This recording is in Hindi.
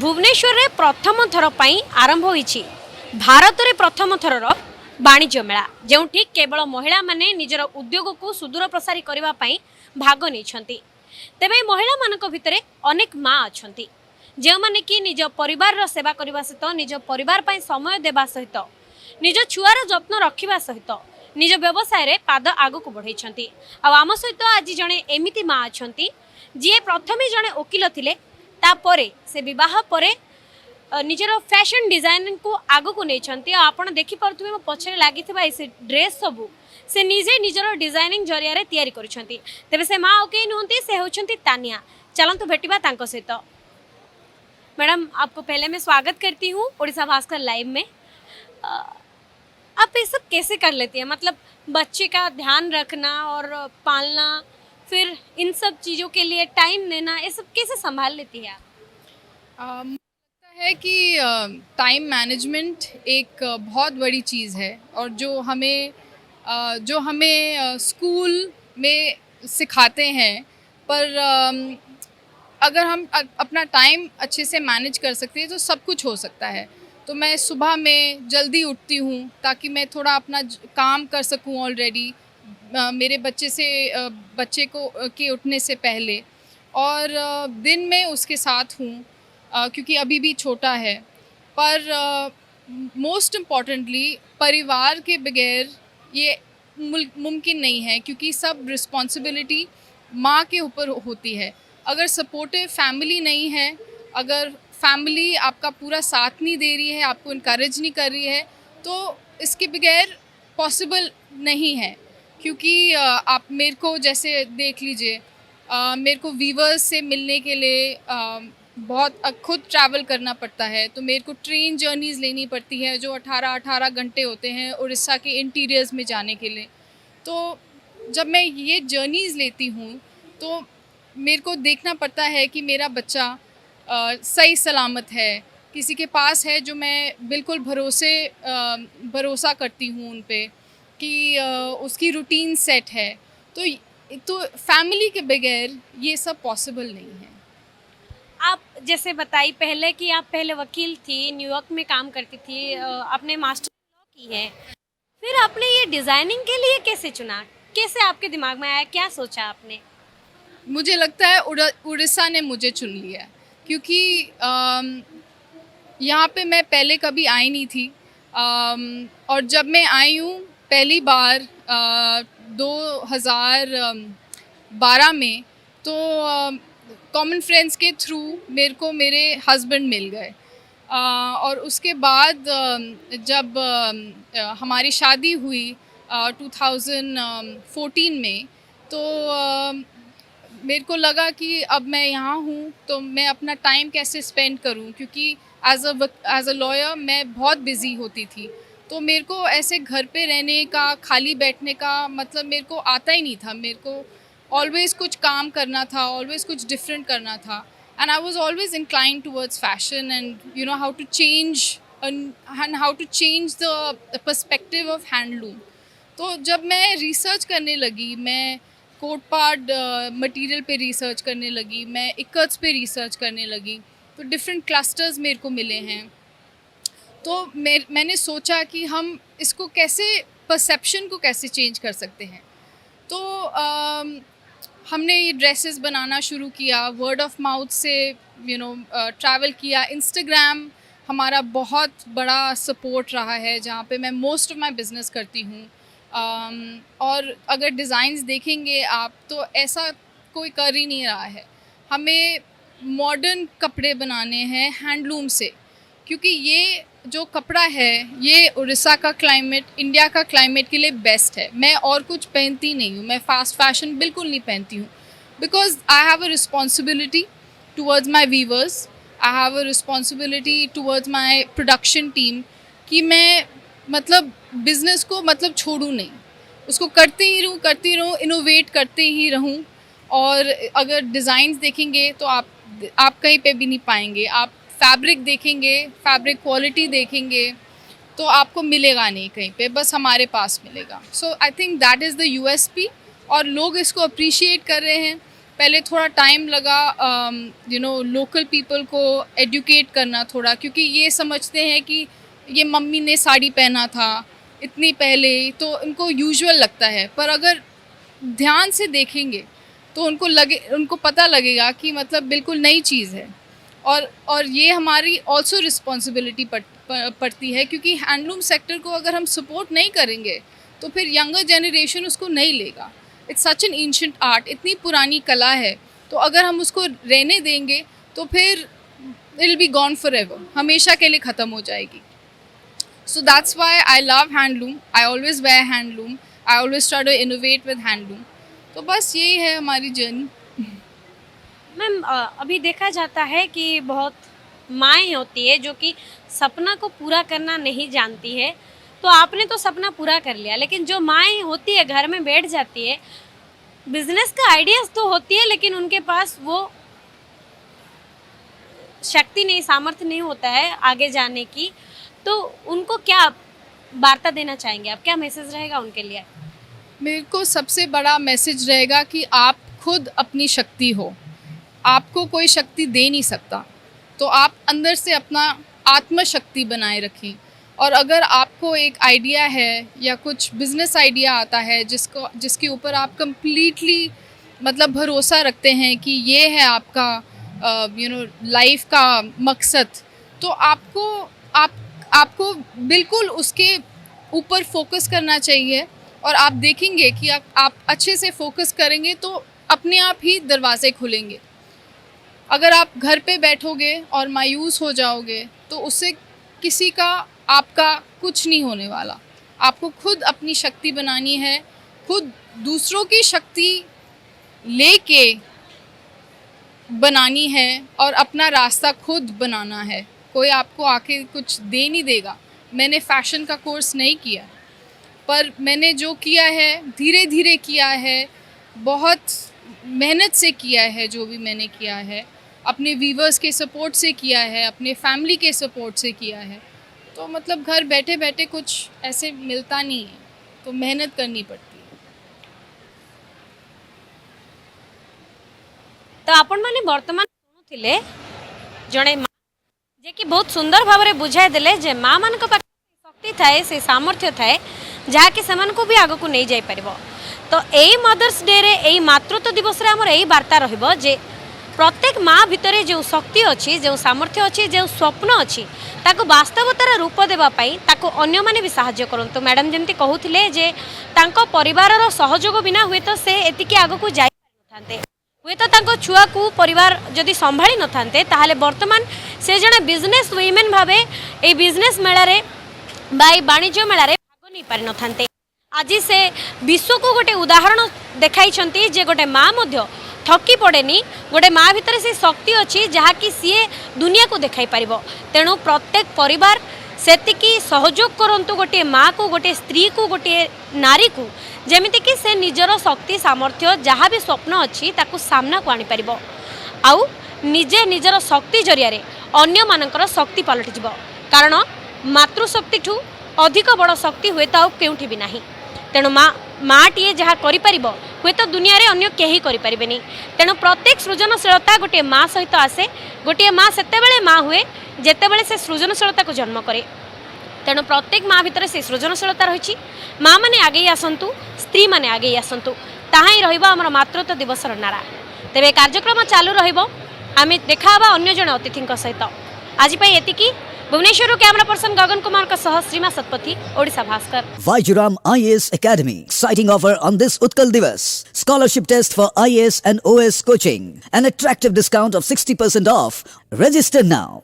भुवनेश्वर रे प्रथम थर पई आरंभ होईछि भारत रे प्रथम थरर वाणिज्य मेला जेउठी केवल महिला माने निजर उद्योग को सुदूर प्रसारी करबा पई भाग नेछंती। तेबे महिला मानक भितरे अनेक माँ अछंती जे माने कि निज परिवार रो सेवा करबा सहित निज परिवार पई समय देबा सहित निज छुआर जत्न रखिबा सहित निज व्यवसाय रे पाद आगु को बढ़ाइछंती। आ आम सहित आज जणे एमिति माँ अछंती जे प्रथमे जणे वकील थिले तापरे से विवाह परे निजर फैशन डिजाइन को आगु को नहीं आपड़ देखिपे पछरे लगी से ड्रेस सबू से निजे निजर डिजाइनिंग जरिया रे तैयारी करिसेंती। तेबे से माँ ओके नुहंती से होचंती तानिया। चलंतु भेटिबा तांको सहित। मैडम आपको पहले मैं स्वागत करती हूँ ओडिशा भास्कर लाइव में। आप ये सब कैसे कर लेती हैं, मतलब बच्चे का ध्यान रखना और पालना, फिर इन सब चीज़ों के लिए टाइम देना, ये सब कैसे संभाल लेती है आप? मुझे लगता है कि टाइम मैनेजमेंट एक बहुत बड़ी चीज़ है और जो हमें स्कूल में सिखाते हैं, पर अगर हम अपना टाइम अच्छे से मैनेज कर सकते हैं तो सब कुछ हो सकता है। तो मैं सुबह में जल्दी उठती हूँ ताकि मैं थोड़ा अपना काम कर सकूँ ऑलरेडी मेरे बच्चे को के उठने से पहले, और दिन में उसके साथ हूँ क्योंकि अभी भी छोटा है। पर मोस्ट इम्पॉर्टेंटली परिवार के बगैर ये मुमकिन नहीं है क्योंकि सब रिस्पॉन्सिबिलिटी माँ के ऊपर होती है। अगर सपोर्टिव फैमिली नहीं है, अगर फैमिली आपका पूरा साथ नहीं दे रही है, आपको इनकरेज नहीं कर रही है, तो इसके बगैर पॉसिबल नहीं है। क्योंकि आप मेरे को जैसे देख लीजिए, मेरे को वीवर्स से मिलने के लिए बहुत खुद ट्रैवल करना पड़ता है, तो मेरे को ट्रेन जर्नीज़ लेनी पड़ती है जो 18 घंटे होते हैं उड़ीसा के इंटीरियर्स में जाने के लिए। तो जब मैं ये जर्नीज़ लेती हूँ तो मेरे को देखना पड़ता है कि मेरा बच्चा सही सलामत है, किसी के पास है जो मैं बिल्कुल भरोसा करती हूँ उन पे कि उसकी रूटीन सेट है। तो फैमिली के बगैर ये सब पॉसिबल नहीं है। आप जैसे बताई पहले कि आप पहले वकील थी, न्यूयॉर्क में काम करती थी, आपने मास्टर लॉ की है, फिर आपने ये डिज़ाइनिंग के लिए कैसे चुना? कैसे आपके दिमाग में आया, क्या सोचा आपने? मुझे लगता है उड़ीसा ने मुझे चुन लिया क्योंकि यहाँ पे मैं पहले कभी आई नहीं थी, और जब मैं आई हूँ पहली बार 2012 में, तो कॉमन फ्रेंड्स के थ्रू मेरे को मेरे हस्बैंड मिल गए, और उसके बाद जब हमारी शादी हुई 2014 में, तो मेरे को लगा कि अब मैं यहाँ हूँ तो मैं अपना टाइम कैसे स्पेंड करूँ, क्योंकि एज अ लॉयर मैं बहुत बिज़ी होती थी। तो मेरे को ऐसे घर पे रहने का, खाली बैठने का मतलब मेरे को आता ही नहीं था। मेरे को ऑलवेज़ कुछ काम करना था, ऑलवेज़ कुछ डिफरेंट करना था, and I was always inclined towards fashion and you know how to change the perspective of handloom. तो जब मैं रिसर्च करने लगी, मैं कोट पार्ट मटीरियल पे रिसर्च करने लगी, मैं इकट्स पे रिसर्च करने लगी, तो डिफरेंट क्लस्टर्स मेरे को मिले हैं। तो मैंने सोचा कि हम इसको कैसे, परसेप्शन को कैसे चेंज कर सकते हैं। तो हमने ये ड्रेसेस बनाना शुरू किया, वर्ड ऑफ माउथ से ट्रैवल किया। इंस्टाग्राम हमारा बहुत बड़ा सपोर्ट रहा है जहाँ पे मैं मोस्ट ऑफ माई बिज़नेस करती हूँ। और अगर डिज़ाइंस देखेंगे आप तो ऐसा कोई कर ही नहीं रहा है। हमें मॉडर्न कपड़े बनाने हैं हैंडलूम से, क्योंकि ये जो कपड़ा है ये उड़ीसा का क्लाइमेट, इंडिया का क्लाइमेट के लिए बेस्ट है। मैं और कुछ पहनती नहीं हूँ, मैं फास्ट फैशन बिल्कुल नहीं पहनती हूँ, because I have a responsibility towards my weavers, I have a responsibility towards my production team कि मैं मतलब बिज़नेस को मतलब छोड़ूँ नहीं, उसको करती रहूँ, इनोवेट करते ही रहूँ। और अगर डिज़ाइंस देखेंगे तो आप कहीं पे भी नहीं पाएंगे। आप फैब्रिक देखेंगे, फैब्रिक क्वालिटी देखेंगे तो आपको मिलेगा नहीं कहीं पे, बस हमारे पास मिलेगा। So I think that is the USP, और लोग इसको अप्रिशिएट कर रहे हैं। पहले थोड़ा टाइम लगा लोकल पीपल को एडुकेट करना थोड़ा, क्योंकि ये समझते हैं कि ये मम्मी ने साड़ी पहना था इतनी पहले, तो उनको यूजुअल लगता है। पर अगर ध्यान से देखेंगे तो उनको पता लगेगा कि मतलब बिल्कुल नई चीज़ है। और ये हमारी ऑल्सो रिस्पॉन्सिबिलिटी पड़ती है, क्योंकि हैंडलूम सेक्टर को अगर हम सपोर्ट नहीं करेंगे तो फिर यंगर जनरेशन उसको नहीं लेगा। It's such an ancient art, इतनी पुरानी कला है, तो अगर हम उसको रहने देंगे तो फिर it will be gone forever, हमेशा के लिए ख़त्म हो जाएगी। So that's why I love handloom, I always wear handloom, I always try to innovate with handloom. तो बस यही है हमारी जर्नी। मैम अभी देखा जाता है कि बहुत माएँ होती है जो कि सपना को पूरा करना नहीं जानती है, तो आपने तो सपना पूरा कर लिया, लेकिन जो माएँ होती है घर में बैठ जाती है, बिजनेस का आइडियाज़ तो होती है लेकिन उनके पास वो शक्ति नहीं, सामर्थ्य नहीं होता है आगे जाने की, तो उनको क्या वार्ता देना चाहेंगे आप, क्या मैसेज रहेगा उनके लिए? मेरे को सबसे बड़ा मैसेज रहेगा कि आप खुद अपनी शक्ति हो, आपको कोई शक्ति दे नहीं सकता, तो आप अंदर से अपना आत्मशक्ति बनाए रखें। और अगर आपको एक आइडिया है या कुछ बिज़नेस आइडिया आता है जिसके ऊपर आप कंप्लीटली मतलब भरोसा रखते हैं कि ये है आपका लाइफ का मकसद, तो आपको बिल्कुल उसके ऊपर फोकस करना चाहिए। और आप देखेंगे कि आप अच्छे से फोकस करेंगे तो अपने आप ही दरवाजे खुलेंगे। अगर आप घर पे बैठोगे और मायूस हो जाओगे तो उससे किसी का आपका कुछ नहीं होने वाला। आपको खुद अपनी शक्ति बनानी है, खुद दूसरों की शक्ति लेके बनानी है और अपना रास्ता खुद बनाना है। कोई आपको आके कुछ दे नहीं देगा। मैंने फ़ैशन का कोर्स नहीं किया, पर मैंने जो किया है धीरे धीरे किया है, बहुत मेहनत से किया है। जो भी मैंने किया है अपने वीवर्स के सपोर्ट से किया है, अपने फैमिली के सपोर्ट से किया है। तो मतलब घर बैठे बैठे कुछ ऐसे मिलता नहीं है, तो मेहनत करनी पड़ती है। तो आपण माने वर्तमान सुनुथिले जणे माँ जे कि बहुत सुंदर भाव में बुझाई देले जे माँ मान पाखे शक्ति थाए, से सामर्थ्य थाए जहाँकि सेमान को भी आग को नहीं जाई परिबो। तो यही मदर्स डे रे, यही मातृत्व दिवस रे हमर यही वार्ता रहिबो जे प्रत्येक माँ भितर जो शक्ति अच्छी, जो सामर्थ्य अच्छी, जो स्वप्न अच्छी, ताको वास्तवतार रूप देवाई ताको अन्य माने भी साहाय्य करंतु। मैडम जमती कहूथिले जे तांको परिवारर सहयोग बिना हुए तो से एतिकी आग को जाई नथांते, हुए तो तांको छुआ को परिवार जदि संभाली नथांते ताहले वर्तमान से जने बिजनेस वुमेन भावे ए बिजनेस मेला रे बाई वाणिज्य मेला रे भाग नहीं पारि नथांते। आज से विश्व को गोटे उदाहरण देखाई छंती जे गोटे माँ मध्य थकी पड़ेनी, गोटे माँ भितर से शक्ति अच्छी जहाँकि सीए दुनिया को देखाई पारिबो। तेणु प्रत्येक परिवार सेतिकी सहयोग करंतु गोटे माँ को, गोटे स्त्री को, गोटे नारी को, जेमिति कि से निजर शक्ति सामर्थ्य जहाँ भी स्वप्न अच्छी ताकू सामना को आनी पारिबो, आउ निजे निजर शक्ति जरिया रे अन्य मानकर शक्ति पलटि जिवो। कारण मातृशक्ति ठू अधिक बड़ शक्ति हुए तो आउ केउठी भी नाही। तेणु माँटीए जहाँ करिपारिबो हुए तो दुनिया रे अन्य केही करिपारिबेनी। तेणु प्रत्येक सृजनशीलता गोटे माँ सहित आसे। गोटे माँ सेतेबेले माँ हुए जेतेबेले से सृजनशीलता को जन्म करे। तेणु प्रत्येक माँ भितर से सृजनशीलता रही। माँ मैंने आगे आसतु, स्त्री मैंने आगे आसतु, ताहा ही रहिबो हमर मातृत्व दिवसर नारा। तेबे कार्यक्रम चालू रहिबो, आमे देखा हबा अन्य जण अतिथि सहित। आज पई एतिकी। भुवनेश्वर कैमरा पर्सन गगन कुमार का सह श्रीमा Satpathy, Odisha Bhaskar. Vajiram IAS Academy, exciting offer on this Utkal Divas. Scholarship test for IAS and OS coaching. An attractive discount of 60% off. Register now.